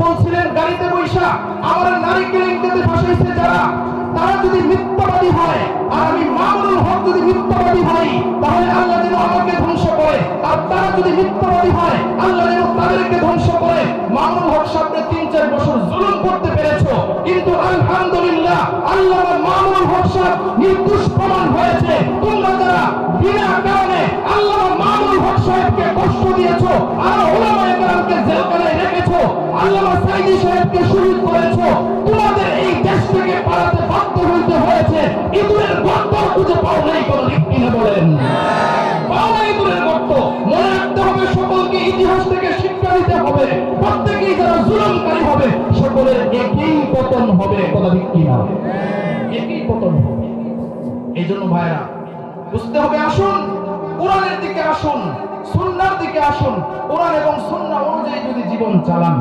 বলছিলেন গাড়িতে বৈশা আমার নারীকে লিঙ্গেতে ফাঁসাইছে যারা, তারা যদি মিথ্যাবাদী হয় আর আমি মামুনুল হক যদি মিথ্যাবাদী হই, তাহলে আল্লাহ যেন আমাকে ধ্বংস করে, আর তারা যদি মিথ্যাবাদী হয় আল্লাহ যেন তাদেরকে ধ্বংস করে। মামুনুল হক সামনে ৩-৪ বছর জুলুম করতে পেরেছো, কিন্তু আলহামদুলিল্লাহ আল্লাহ মামুনুল হক সাহেব নির্দোষ প্রমাণ হয়েছে। তোমরা যারা বিনা কারণে আল্লাহ মামুনুল হক সাহেবকে কষ্ট দিয়েছো আর ওলামায়ে কেরামকে জেলখানায় রেখেছো, আল্লামা সাইদি সাহেবকে শহীদ করেছো, তোমাদের এই দেশ থেকে পালাতে বাধ্য হইতে হয়েছে। ইঁদুরের গর্ত খুঁজে পাও নাই, কোনো ঠিক কিনা বলেন? পাও নাই ইঁদুরের গর্ত। মনে রাখতে হবে, সকলকে ইতিহাস থেকে শিক্ষা দিতে হবে। প্রত্যেকেই যারা জুলুমকারী হবে সকলের একই পতন হবে, কথা ঠিক কিনা? একই পতন হবে। এই জন্য ভাইরা বুঝতে হবে, আসুন কোরআনের দিকে আসুন, সুন্নাহর দিকে আসুন। কোরআন এবং সুন্নাহ অনুযায়ী যদি জীবন চালান